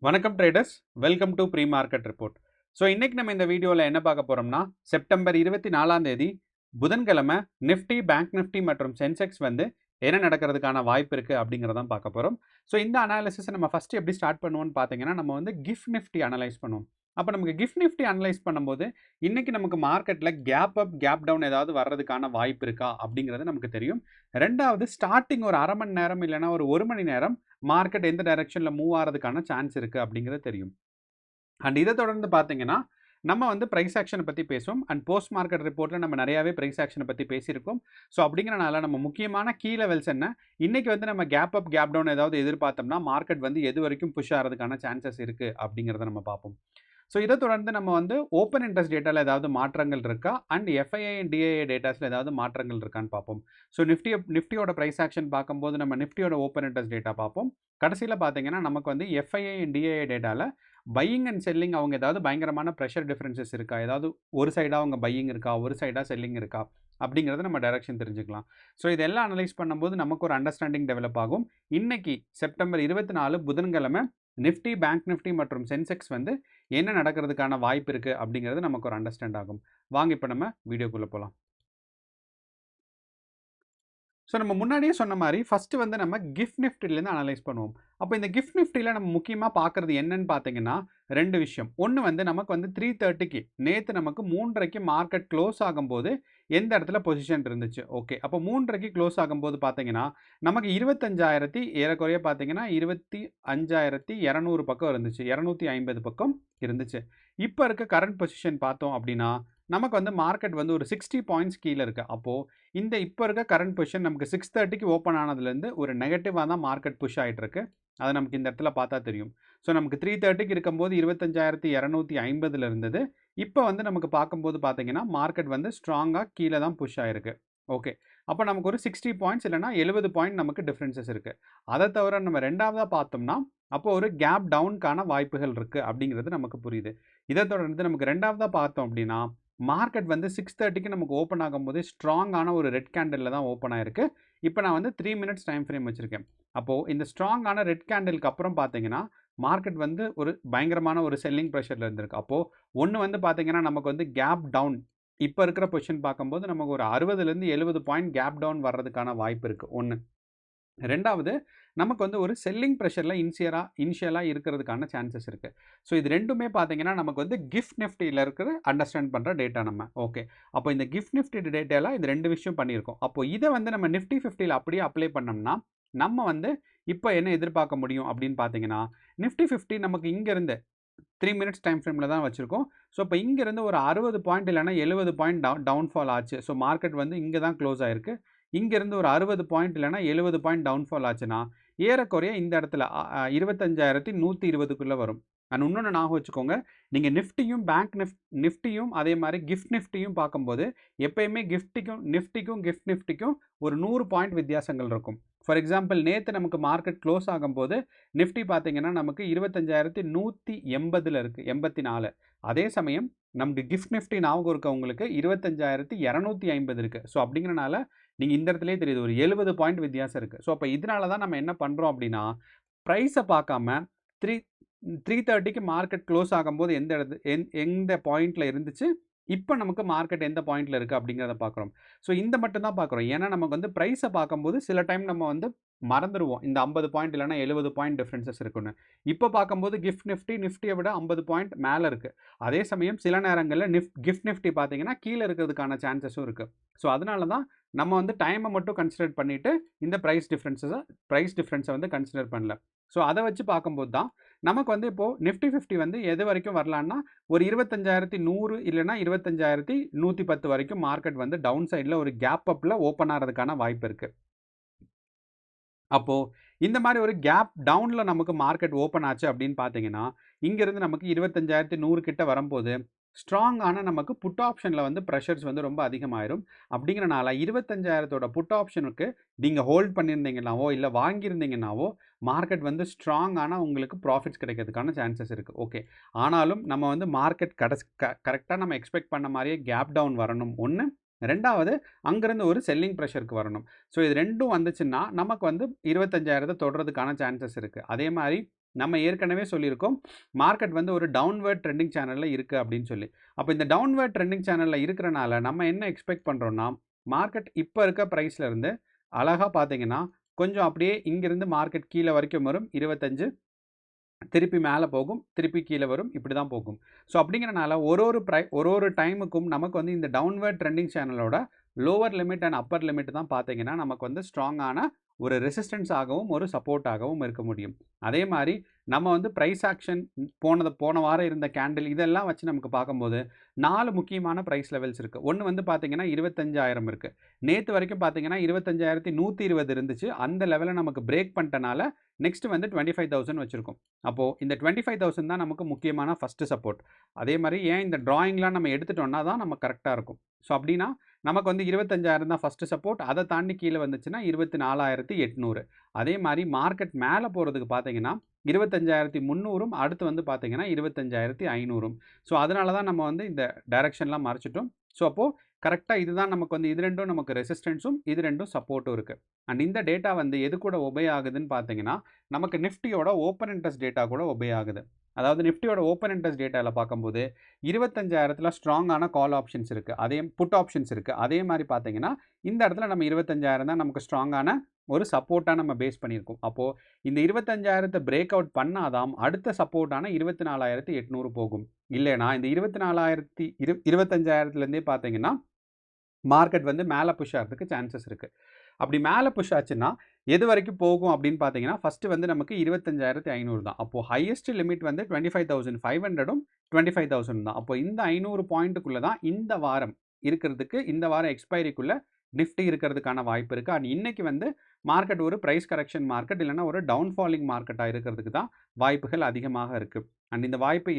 வணக்கம் traders, welcome to pre market report. So இன்னைக்கு நம்ம இந்த வீடியோவில் என்ன பார்க்க போகிறோம்னா, செப்டம்பர் 24ஆம் தேதி புதன்கிழமை நிஃப்டி, பேங்க் நிஃப்டி மற்றும் சென்செக்ஸ் வந்து என்ன நடக்கிறதுக்கான வாய்ப்பு இருக்குது அப்படிங்கிறதான் பார்க்க போகிறோம். ஸோ இந்த அனாலிசிஸை நம்ம ஃபஸ்ட்டு எப்படி ஸ்டார்ட் பண்ணுவோம்னு பார்த்தீங்கன்னா, நம்ம வந்து கிஃப்ட் நிஃப்டி அனலைஸ் பண்ணுவோம். அப்போ நமக்கு கிஃப்ட் நிஃப்டி அனலைஸ் பண்ணும்போது இன்னைக்கு நமக்கு மார்க்கெட்டில் கேப் அப் கேப் டவுன் ஏதாவது வர்றதுக்கான வாய்ப்பு இருக்கா அப்படிங்கிறது நமக்கு தெரியும். ரெண்டாவது, ஸ்டார்டிங் ஒரு அரை மணி நேரம் இல்லைனா ஒரு மணி நேரம் மார்க்கெட் எந்த டைரக்ஷனில் மூவ் ஆகிறதுக்கான சான்ஸ் இருக்குது அப்படிங்கிறது தெரியும். அண்ட் இதை தொடர்ந்து பார்த்தீங்கன்னா, நம்ம வந்து ப்ரைஸ் ஆக்ஷனை பற்றி பேசுவோம். அண்ட் போஸ்ட் மார்க்கெட் ரிப்போர்ட்டில் நம்ம நிறையாவே ப்ரைஸ் ஆக்ஷனை பற்றி பேசியிருக்கோம். ஸோ அப்படிங்கிறனால நம்ம முக்கியமான கீ லெவல்ஸ் என்ன, இன்றைக்கி வந்து நம்ம கேப் அப் கேப் டவுன் ஏதாவது எதிர்பார்த்தோம்னா மார்க்கெட் வந்து எது வரைக்கும் புஷ் ஆகிறதுக்கான சான்சஸ் இருக்குது அப்படிங்கிறத நம்ம பார்ப்போம். ஸோ இதை தொடர்ந்து நம்ம வந்து ஓப்பன் இன்ட்ரெஸ்ட் டேட்டாவில் ஏதாவது மாற்றங்கள் இருக்கா, அண்ட் எஃப்ஐஐ அண்ட் டிஐஏ டேட்டாஸில் ஏதாவது மாற்றங்கள் இருக்கான்னு பார்ப்போம். ஸோ நிஃப்டியோட ப்ரைஸ் ஆக்ஷன் பார்க்கும்போது நம்ம நிஃப்டியோட ஓப்பன் இன்ட்ரெஸ்ட் டேட்டா பார்ப்போம். கடைசியில் பார்த்தீங்கன்னா நமக்கு வந்து எஃப்ஐஐ அண்ட் டிஐஏ டேட்டாவில் பையிங் அண்ட் செல்லிங் அவங்க ஏதாவது பயங்கரமான ப்ரெஷர் டிஃப்ரென்சஸ் இருக்கா, ஏதாவது ஒரு சைடாக அவங்க பையிங் இருக்கா, ஒரு சைடாக செல்லிங் இருக்கா அப்படிங்கிறத நம்ம டைரக்ஷன் தெரிஞ்சுக்கலாம். ஸோ இதெல்லாம் அனலைஸ் பண்ணும்போது நமக்கு ஒரு அண்டர்ஸ்டாண்டிங் டெவலப் ஆகும். இன்னைக்கு செப்டம்பர் 24 புதன்கிழமை நிஃப்டி, பேங்க் நிஃப்டி மற்றும் சென்செக்ஸ் வந்து என்ன நடக்கிறதுக்கான வாய்ப்பு இருக்குது அப்படிங்கிறது நமக்கு ஒரு அண்டர்ஸ்டாண்ட் ஆகும். வாங்க இப்போ நம்ம வீடியோக்குள்ளே போகலாம். ஸோ நம்ம முன்னாடியே சொன்ன மாதிரி ஃபஸ்ட்டு வந்து நம்ம கிஃப்ட் நிஃப்டிலேருந்து அனலைஸ் பண்ணுவோம். அப்போ இந்த கிஃப்ட் நிஃப்டியில் நம்ம முக்கியமாக பார்க்குறது என்னன்னு பார்த்தீங்கன்னா, ரெண்டு விஷயம். ஒன்று வந்து நமக்கு வந்து 3:30க்கு நேற்று நமக்கு 3:30க்கு மார்க்கெட் க்ளோஸ் ஆகும்போது எந்த இடத்துல பொசிஷன் இருந்துச்சு. ஓகே, அப்போ 3:30க்கு க்ளோஸ் ஆகும்போது பார்த்தீங்கன்னா நமக்கு 25,000 ஏறக்குறைய பார்த்தீங்கன்னா 25,200 பக்கம் இருந்துச்சு, 250 பக்கம் இருந்துச்சு. இப்போ இருக்க கரண்ட் பொசிஷன் பார்த்தோம் அப்படின்னா நமக்கு வந்து மார்க்கெட் வந்து ஒரு 60 பாயிண்ட்ஸ் கீழே இருக்குது. அப்போது இந்த இப்போ இருக்க கரண்ட் பொசிஷன் நமக்கு 6:30க்கு ஓப்பன் ஆனதுலேருந்து ஒரு நெகட்டிவாக தான் மார்க்கெட் புஷ் ஆகிட்டு இருக்கு. அதை நமக்கு இந்த இடத்துல பார்த்தா தெரியும். ஸோ நமக்கு 3:30க்கு இருக்கும்போது 25,250 இருந்தது. இப்போ வந்து நமக்கு பார்க்கும்போது பார்த்தீங்கன்னா மார்க்கெட் வந்து ஸ்ட்ராங்காக கீழே தான் புஷ் ஆகிருக்கு. ஓகே, அப்போ நமக்கு ஒரு 60 பாயிண்ட்ஸ் இல்லைனா 70 பாயிண்ட் நமக்கு டிஃப்ரென்சஸ் இருக்குது. அதை தவிர நம்ம ரெண்டாவதாக பார்த்தோம்னா அப்போ ஒரு கேப் டவுனுக்கான வாய்ப்புகள் இருக்குது அப்படிங்கிறது நமக்கு புரியுது. இதை தொடர்ந்து நமக்கு ரெண்டாவதாக பார்த்தோம் அப்படின்னா மார்க்கெட் வந்து 6:30க்கு நமக்கு ஓப்பன் ஆகும்போது ஸ்ட்ராங்கான ஒரு ரெட் கேண்டலில் தான் ஓப்பன் ஆயிருக்கு. இப்போ நான் வந்து 3 மினிட்ஸ் டைம் ஃப்ரேம் வச்சுருக்கேன். அப்போது இந்த ஸ்ட்ராங்கான ரெட் கேண்டலுக்கு அப்புறம் பார்த்தீங்கன்னா மார்க்கெட் வந்து ஒரு பயங்கரமான ஒரு செல்லிங் ப்ரெஷரில் இருந்திருக்கு. அப்போது ஒன்று வந்து பார்த்தீங்கன்னா நமக்கு வந்து கேப் டவுன் இப்போ இருக்கிற பொசிஷன் பார்க்கும்போது நமக்கு ஒரு 60லேருந்து 70 பாயிண்ட் கேப் டவுன் வர்றதுக்கான வாய்ப்பு இருக்குது. ஒன்று. ரெண்டாவது, நமக்கு வந்து ஒரு செல்லிங் ப்ரெஷரில் இனிஷியலாக இருக்கிறதுக்கான சான்சஸ் இருக்குது. ஸோ இது ரெண்டுமே பார்த்தீங்கன்னா நமக்கு வந்து கிஃப்ட் நிஃப்டியில் இருக்கிற அண்டர்ஸ்டாண்ட் பண்ணுற டேட்டா நம்ம. ஓகே, அப்போ இந்த கிஃப்ட் நிஃப்டி டேட்டாவில் இது ரெண்டு விஷயம் பண்ணியிருக்கோம். அப்போ இதை வந்து நம்ம நிஃப்டி 50ல் அப்படியே அப்ளை பண்ணோம்னா நம்ம வந்து இப்போ என்ன எதிர்பார்க்க முடியும் அப்படின்னு பார்த்தீங்கன்னா, நிஃப்டி 50 நமக்கு இங்கேருந்து 3 மினிட்ஸ் டைம் ஃப்ரேமில் தான் வச்சுருக்கோம். ஸோ இப்போ இங்கேருந்து ஒரு 60 பாயிண்ட் இல்லைனா 70 பாயிண்ட் டவுன்ஃபால் ஆச்சு. ஸோ மார்க்கெட் வந்து இங்கே தான் க்ளோஸ் ஆகிருக்கு. இங்கேருந்து ஒரு 60 பாயிண்ட் இல்லைனா 70 பாயிண்ட் டவுன்ஃபால் ஆச்சுன்னா ஏறக்குறைய இந்த இடத்துல 25,120க்குள்ளே வரும். அண்ட் இன்னொன்று ஞாபகம் வச்சுக்கோங்க, நீங்கள் நிஃப்டியும் பேங்க் நிஃப்டியும் அதே மாதிரி கிஃப்ட் நிஃப்டியும் பார்க்கும்போது எப்பயுமே நிஃப்டிக்கும் கிஃப்ட் நிஃப்டிக்கும் ஒரு 100 பாயிண்ட் வித்தியாசங்கள் இருக்கும். ஃபார் எக்ஸாம்பிள் நேற்று நமக்கு மார்க்கெட் க்ளோஸ் ஆகும்போது நிஃப்டி பார்த்தீங்கன்னா நமக்கு 25,180 இருக்குது, 84. அதே சமயம் நமக்கு கிஃப்ட் நிஃப்டி ஞாபகம் இருக்க உங்களுக்கு 25,250 இருக்குது. ஸோ அப்படிங்கிறனால நீங்கள் இந்த இடத்துலேயே தெரியுது ஒரு 70 பாயிண்ட் வித்தியாசம் இருக்குது. ஸோ அப்போ இதனால தான் நம்ம என்ன பண்ணுறோம் அப்படின்னா ப்ரைஸை பார்க்காம 3:30க்கு மார்க்கெட் க்ளோஸ் ஆகும்போது எந்த பாயிண்டில் இருந்துச்சு, இப்போ நமக்கு மார்க்கெட் எந்த பாயிண்டில் இருக்குது அப்படிங்கிறத பார்க்குறோம். ஸோ இந்த மட்டும் தான் பார்க்குறோம். ஏன்னா நமக்கு வந்து ப்ரைஸை பார்க்கும்போது சில டைம் நம்ம வந்து மறந்துடுவோம் இந்த 50 பாயிண்ட் இல்லைனா 70 பாயிண்ட் டிஃப்ரென்சஸ் இருக்குன்னு. இப்போ பார்க்கும்போது நிஃப்டியை விட 50 பாயிண்ட் மேலே இருக்குது. அதே சமயம் சில நேரங்களில் கிஃப்ட் நிஃப்டி பார்த்தீங்கன்னா கீழே இருக்கிறதுக்கான சான்சஸும் இருக்குது. ஸோ அதனால தான் நம்ம வந்து டைமை மட்டும் கன்சிடர் பண்ணிவிட்டு இந்த ப்ரைஸ் டிஃப்ரென்ஸை வந்து கன்சிடர் பண்ணல. ஸோ அதை வச்சு பார்க்கும்போது தான் நமக்கு வந்து இப்போது நிஃப்டி 50 வந்து எது வரைக்கும் வரலான்னா ஒரு 25,100 இல்லைனா 25,110 வரைக்கும் மார்க்கெட் வந்து டவுன் சைடில் ஒரு கேப் அப்பில் ஓப்பன் ஆகிறதுக்கான வாய்ப்பு இருக்குது. அப்போது இந்த மாதிரி ஒரு கேப் டவுனில் நமக்கு மார்க்கெட் ஓப்பன் ஆச்சு அப்படின்னு பார்த்தீங்கன்னா இங்கேருந்து நமக்கு 25,100 கிட்ட வரும்போது ஸ்ட்ராங்கான நமக்கு புட் ஆப்ஷனில் வந்து ப்ரெஷர்ஸ் வந்து ரொம்ப அதிகமாயிரும். அப்படிங்கிறனால 25,000 புட் ஆப்ஷனுக்கு நீங்கள் ஹோல்ட் பண்ணியிருந்தீங்கன்னாவோ இல்லை வாங்கியிருந்தீங்கன்னாவோ மார்க்கெட் வந்து ஸ்ட்ராங்கான உங்களுக்கு ப்ராஃபிட்ஸ் கிடைக்கிறதுக்கான சான்சஸ் இருக்குது. ஓகே, ஆனாலும் நம்ம வந்து மார்க்கெட் கரெக்டாக நம்ம எக்ஸ்பெக்ட் பண்ண மாதிரியே கேப் டவுன் வரணும் ஒன்று. ரெண்டாவது, அங்கேருந்து ஒரு செல்லிங் ப்ரெஷருக்கு வரணும். ஸோ இது ரெண்டும் வந்துச்சுன்னா நமக்கு வந்து 25,000 தொடுறதுக்கான சான்சஸ் இருக்குது. அதே மாதிரி நம்ம ஏற்கனவே சொல்லியிருக்கோம் மார்க்கெட் வந்து ஒரு டவுன்வர்ட் ட்ரெண்டிங் சேனலில் இருக்குது அப்படின்னு சொல்லி. அப்போ இந்த டவுன்வர்ட் ட்ரெண்டிங் சேனலில் இருக்கிறனால நம்ம என்ன எக்ஸ்பெக்ட் பண்ணுறோன்னா மார்க்கெட் இப்போ இருக்க ப்ரைஸில் இருந்து அழகாக பார்த்தீங்கன்னா கொஞ்சம் அப்படியே இங்கிருந்து மார்க்கெட் கீழே வரைக்கும் வரும் 25, திருப்பி மேலே போகும், திருப்பி கீழே வரும், இப்படி தான் போகும். ஸோ அப்படிங்கிறனால ஒரு டைமுக்கும் நமக்கு வந்து இந்த டவுன்வர்ட் ட்ரெண்டிங் சேனலோட lower limit and upper limit தான் பார்த்தீங்கன்னா நமக்கு வந்து ஸ்ட்ராங்கான ஒரு ரெசிஸ்டன்ஸ் ஆகவும் ஒரு சப்போர்ட் ஆகவும் இருக்க முடியும். அதே மாதிரி நம்ம வந்து ப்ரைஸ் ஆக்ஷன் போன வாரம் இருந்த கேண்டில் இதெல்லாம் வச்சு நமக்கு பார்க்கும்போது 4 முக்கியமான ப்ரைஸ் லெவல்ஸ் இருக்குது. ஒன்று வந்து பார்த்தீங்கன்னா 25,000 இருக்குது. நேற்று வரைக்கும் பார்த்தீங்கன்னா 25,120 இருந்துச்சு. அந்த லெவலை நமக்கு பிரேக் பண்ணிட்டனால நெக்ஸ்ட் வந்து 25,000 வச்சுருக்கோம். அப்போது இந்த 25,000 தான் நமக்கு முக்கியமான ஃபஸ்ட்டு சப்போர்ட். அதே மாதிரி ஏன் இந்த ட்ராயிங்லாம் நம்ம எடுத்துட்டோம்னா தான் நம்ம கரெக்டாக இருக்கும். ஸோ அப்படின்னா நமக்கு வந்து 25,000 தான் ஃபஸ்ட்டு சப்போர்ட். அதை தாண்டி கீழே வந்துச்சுன்னா 24,800. அதே மாதிரி மார்க்கெட் மேலே போகிறதுக்கு பார்த்தீங்கன்னா 25,300 அடுத்து வந்து பார்த்தீங்கன்னா 25,500. ஸோ அதனால தான் நம்ம வந்து இந்த டைரக்ஷன்லாம் மறைச்சிட்டோம். ஸோ அப்போது கரெக்டாக இதுதான் நமக்கு வந்து இது ரெண்டும் நமக்கு ரெசிஸ்டன்ஸும் இது ரெண்டும் சப்போர்ட்டும் இருக்குது. அண்ட் இந்த டேட்டா வந்து எது கூட ஒபே ஆகுதுன்னு பார்த்தீங்கன்னா நமக்கு நிஃப்டியோட ஓப்பன் இன்ட்ரெஸ்ட் டேட்டா கூட ஒபே ஆகுது. அதாவது நிஃப்டியோட ஓப்பன் இன்ட்ரெஸ்ட் டேட்டாவில் பார்க்கும்போது 25,000 ஸ்ட்ராங்கான கால் ஆப்ஷன்ஸ் இருக்குது, அதே புட் ஆப்ஷன்ஸ் இருக்குது. அதே மாதிரி பார்த்தீங்கன்னா இந்த இடத்துல நம்ம 25,000 தான் நமக்கு ஸ்ட்ராங்கான ஒரு சப்போர்ட்டாக நம்ம பேஸ் பண்ணியிருக்கோம். அப்போது இந்த 25,000 பிரேக் அவுட் பண்ணாதான் அடுத்த சப்போர்ட்டான 24,800 போகும். இல்லைனா இந்த 25,000லேருந்தே பார்த்தீங்கன்னா மார்க்கெட் வந்து மேலே புஷ் ஆகிறதுக்கு சான்சஸ் இருக்குது. அப்படி மேலே புஷ் ஆச்சுன்னா எது வரைக்கும் போகும் அப்படின்னு பார்த்தீங்கன்னா ஃபஸ்ட்டு வந்து நமக்கு 25,500 தான். அப்போது ஹையஸ்ட் லிமிட் வந்து 25,500ம் 25,000 தான். அப்போ இந்த 500 பாயிண்ட்டுக்குள்ளே தான் இந்த வாரம் இருக்கிறதுக்கு, இந்த வாரம் எக்ஸ்பைரிக்குள்ளே நிஃப்டி இருக்கிறதுக்கான வாய்ப்பு இருக்குது. அண்ட் இன்றைக்கி வந்து மார்க்கெட் ஒரு ப்ரைஸ் கரெக்ஷன் மார்க்கெட் இல்லைனா ஒரு டவுன்ஃபாலிங் மார்க்கெட்டாக இருக்கிறதுக்கு தான் வாய்ப்புகள் அதிகமாக இருக்குது. அண்ட் இந்த வாய்ப்பு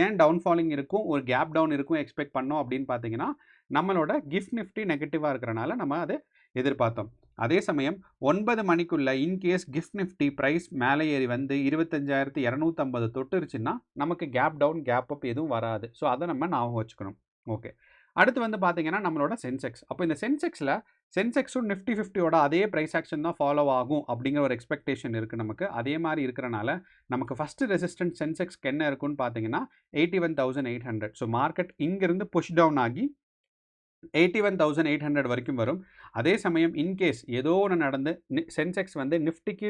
ஏன் டவுன்ஃபாலிங் இருக்கும், ஒரு கேப் டவுன் இருக்கும் எக்ஸ்பெக்ட் பண்ணோம் அப்படின்னு பார்த்தீங்கன்னா நம்மளோட கிஃப்ட் நிஃப்டி நெகட்டிவாக இருக்கிறனால நம்ம அதை எதிர்பார்த்தோம். அதே சமயம் 9 மணிக்குள்ள இன்கேஸ் கிஃப்ட் நிஃப்டி ப்ரைஸ் மேலே ஏறி வந்து 25,250 தொட்டுருச்சுன்னா நமக்கு கேப் டவுன் கேப் அப் எதுவும் வராது. ஸோ அதை நம்ம ஞாபகம் வச்சுக்கணும். ஓகே, அடுத்து வந்து பார்த்தீங்கன்னா நம்மளோட சென்செக்ஸ். அப்போ இந்த சென்செக்ஸும் நிஃப்டி 50யோட அதே ப்ரைஸ் ஆக்ஷன் தான் ஃபாலோ ஆகும் அப்படிங்கிற ஒரு எக்ஸ்பெக்டேஷன் இருக்குது நமக்கு. அதே மாதிரி இருக்கிறனால நமக்கு ஃபஸ்ட்டு ரெசிஸ்டன்ஸ் சென்செக்ஸ்க்கு என்ன இருக்குன்னு பார்த்தீங்கன்னா 81,800. ஸோ மார்க்கெட் இங்கிருந்து புஷ் டவுன் ஆகி 81,800 வரைக்கும் வரும். அதே சமயம் இன்கேஸ் ஏதோ ஒன்று நடந்து சென்செக்ஸ் வந்து நிஃப்டிக்கு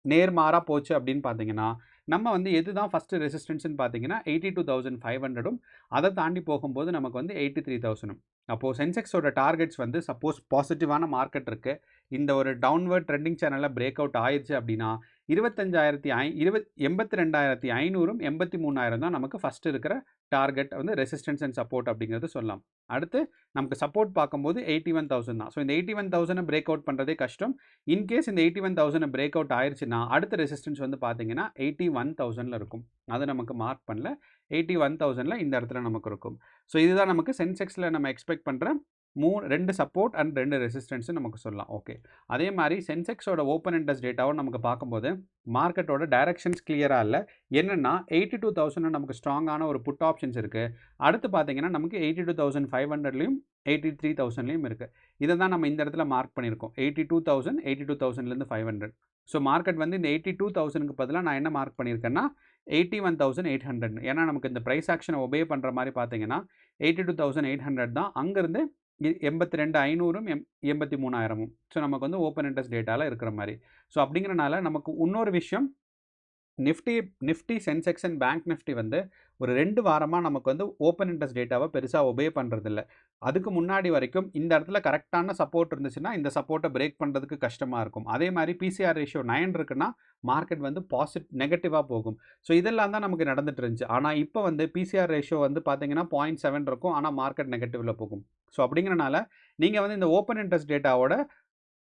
நேர்மாறாக போச்சு அப்படின்னு பார்த்தீங்கன்னா நம்ம வந்து எதுதான் ஃபஸ்ட்டு ரெசிஸ்டன்ஸ்னு பார்த்தீங்கன்னா 82,500ம் அதை தாண்டி போகும்போது நமக்கு வந்து 83,000ம். அப்போது சென்செக்ஸோட டார்கெட்ஸ் வந்து சப்போஸ் பாசிட்டிவான மார்க்கெட் இருக்குது, இந்த ஒரு டவுன்வர்ட் ட்ரெண்டிங் சேனலில் பிரேக் அவுட் ஆயிடுச்சு அப்படின்னா 82,500ம் 83,000 தான் நமக்கு ஃபஸ்ட்டு இருக்கிற டார்கெட் வந்து ரெசிஸ்டன்ஸ் அண்ட் சப்போர்ட் அப்படிங்கிறது சொல்லலாம். அடுத்து நமக்கு சப்போர்ட் பார்க்கும்போது 81,000 தான். ஸோ இந்த 81,000 பிரேக் அவுட் பண்ணுறதே கஷ்டம். இன்கேஸ் இந்த 81,000 பிரேக் அவுட் ஆயிடுச்சுன்னா அடுத்த ரெசிஸ்டன்ஸ் வந்து பார்த்தீங்கன்னா 81,000 இருக்கும். அது நமக்கு மார்க் பண்ணல, 81,000 இந்த இடத்துல நமக்கு இருக்கும். ஸோ இதுதான் நமக்கு சென்செக்ஸில் நம்ம எக்ஸ்பெக்ட் பண்ணுற 2 சப்போர்ட் அண்ட் 2 ரெசிஸ்டன்ஸ் நமக்கு சொல்லலாம். ஓகே, அதே மாதிரி சென்செக்ஸோட ஓப்பன் இன்ட்ரெஸ்ட் டேட்டாவும் நமக்கு பார்க்கும்போது மார்க்கெட்டோட டைரக்ஷன்ஸ் கிளியராக இல்லை. என்னென்னா 82,000 நமக்கு ஸ்ட்ராங்கான ஒரு புட் ஆப்ஷன்ஸ் இருக்குது. அடுத்து பார்த்தீங்கன்னா நமக்கு 82,500லையும் 83,000லையும் இருக்குது. இதை தான் நம்ம இந்த இடத்துல மார்க் பண்ணியிருக்கோம். 82,000, 82,000லேருந்து 500. ஸோ மார்க்கெட் வந்து இந்த 82,000க்கு பதிலாக நான் என்ன மார்க் பண்ணியிருக்கேன்னா 81,800. ஏன்னா நமக்கு இந்த ப்ரைஸ் ஆக்ஷனை ஒபே பண்ணுற மாதிரி பார்த்தீங்கன்னா 82,800 தான். அங்கேருந்து 82,500ம் 83,000ம். ஸோ நமக்கு வந்து ஓப்பன் இன்ட்ரெஸ்ட் டேட்டாவில் இருக்கிற மாதிரி. ஸோ அப்படிங்கிறனால நமக்கு இன்னொரு விஷயம் Nifty Sensex and bank Nifty வந்து ஒரு 2 வாரமாக நமக்கு வந்து ஓப்பன் இன்ட்ரெஸ்ட் டேட்டாவை பெருசாக ஒபே பண்ணுறதில்ல. அதுக்கு முன்னாடி வரைக்கும் இந்த இடத்துல கரெக்டான சப்போர்ட் இருந்துச்சுன்னா இந்த சப்போர்ட்டை பிரேக் பண்ணுறதுக்கு கஷ்டமாக இருக்கும். அதே மாதிரி பிசிஆர் ரேஷியோ 9 இருக்குன்னா மார்க்கெட் வந்து நெகட்டிவாக போகும். ஸோ இதெல்லாம் தான் நமக்கு நடந்துட்டு இருந்துச்சு. ஆனால் இப்போ வந்து பிசிஆர் ரேஷியோ வந்து பார்த்தீங்கன்னா 0.7 இருக்கும், ஆனால் மார்க்கெட் நெகட்டிவில் போகும். ஸோ அப்படிங்கிறனால நீங்கள் வந்து இந்த ஓப்பன் இன்ட்ரெஸ்ட் டேட்டாவோட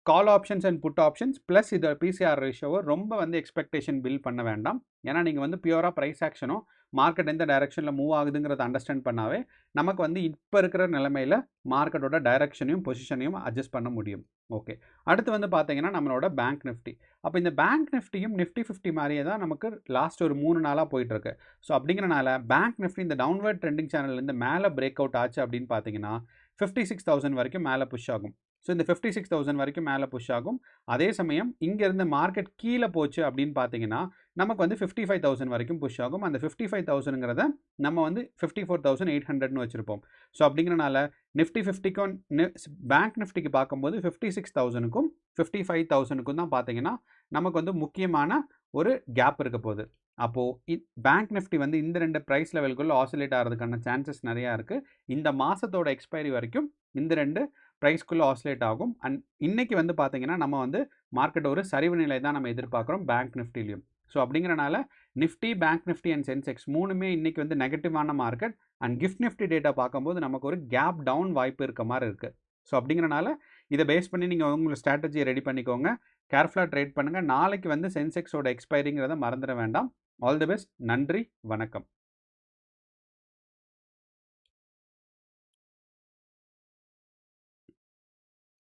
call options and put options plus இதோட பிசிஆர் ரேஷியோவை ரொம்ப வந்து எக்ஸ்பெக்டேஷன் பில்ட் பண்ண வேண்டாம். ஏன்னா நீங்கள் வந்து பியூராக ப்ரைஸ் ஆக்ஷனும் மார்க்கெட் எந்த டைரக்ஷனில் மூவ் ஆகுதுங்கிறத அண்டர்ஸ்டாண்ட் பண்ணாவே நமக்கு வந்து இப்போ இருக்கிற நிலைமையில் மார்க்கெட்டோட டைரக்ஷனையும் பொசிஷனையும் அட்ஜஸ்ட் பண்ண முடியும். ஓகே, அடுத்து வந்து பார்த்தீங்கன்னா நம்மளோட பேங்க் நிஃப்டி. அப்போ இந்த பேங்க் நிஃப்டியும் நிஃப்டி 50 மாதிரியே தான் நமக்கு லாஸ்ட் ஒரு 3 நாளாக போயிட்டுருக்கு. ஸோ அப்படிங்கிறனால பேங்க் நிஃப்டி இந்த டவுன்வர்ட் ட்ரெண்டிங் சேனல்லேருந்து மேலே பிரேக் அவுட் ஆச்சு அப்படின்னு பார்த்தீங்கன்னா 56,000 வரைக்கும் மேலே புஷ் ஆகும். ஸோ இந்த 56,000 வரைக்கும் மேலே புஷ் ஆகும். அதே சமயம் இங்கேருந்து மார்க்கெட் கீழே போச்சு அப்படின்னு பார்த்தீங்கன்னா நமக்கு வந்து 55,000 வரைக்கும் புஷ் ஆகும். அந்த 55,000ங்கிறத நம்ம வந்து 54,800ன்னு வச்சுருப்போம். ஸோ அப்படிங்கிறனால நிஃப்டி 50க்கும் பேங்க் நிஃப்டிக்கு பார்க்கும்போது 56,000க்கும் 55,000க்கும் தான் பார்த்தீங்கன்னா நமக்கு வந்து முக்கியமான ஒரு கேப் இருக்க போகுது. அப்போது பேங்க் நிஃப்டி வந்து இந்த 2 ப்ரைஸ் லெவலுக்குள்ள ஆசிலேட் ஆகிறதுக்கான சான்சஸ் நிறையா இருக்குது. இந்த மாதத்தோட எக்ஸ்பைரி வரைக்கும் இந்த 2 ப்ரைஸ்க்குள்ளே ஆசிலேட் ஆகும். அண்ட் இன்னைக்கு வந்து பார்த்தீங்கன்னா நம்ம வந்து மார்க்கெட் ஒரு சரிவு நிலை தான் நம்ம எதிர்பார்க்குறோம் பேங்க் நிஃப்டிலையும். ஸோ அப்படிங்கிறனால Nifty, bank Nifty and Sensex 3மே இன்னைக்கு வந்து நெகட்டிவான market. And GIFT Nifty data பார்க்கும்போது நமக்கு ஒரு கேப் டவுன் வாய்ப்பு இருக்க மாதிரி இருக்குது. ஸோ அப்படிங்கிறனால இதை பேஸ் பண்ணி நீங்கள் உங்களோட ஸ்ட்ராட்டஜியை ரெடி பண்ணிக்கோங்க. கேர்ஃபுல்லாக ட்ரேட் பண்ணுங்கள். நாளைக்கு வந்து சென்செக்ஸோட எக்ஸ்பைரிங்கிறத மறந்துட வேண்டாம். All the best. நன்றி, வணக்கம்.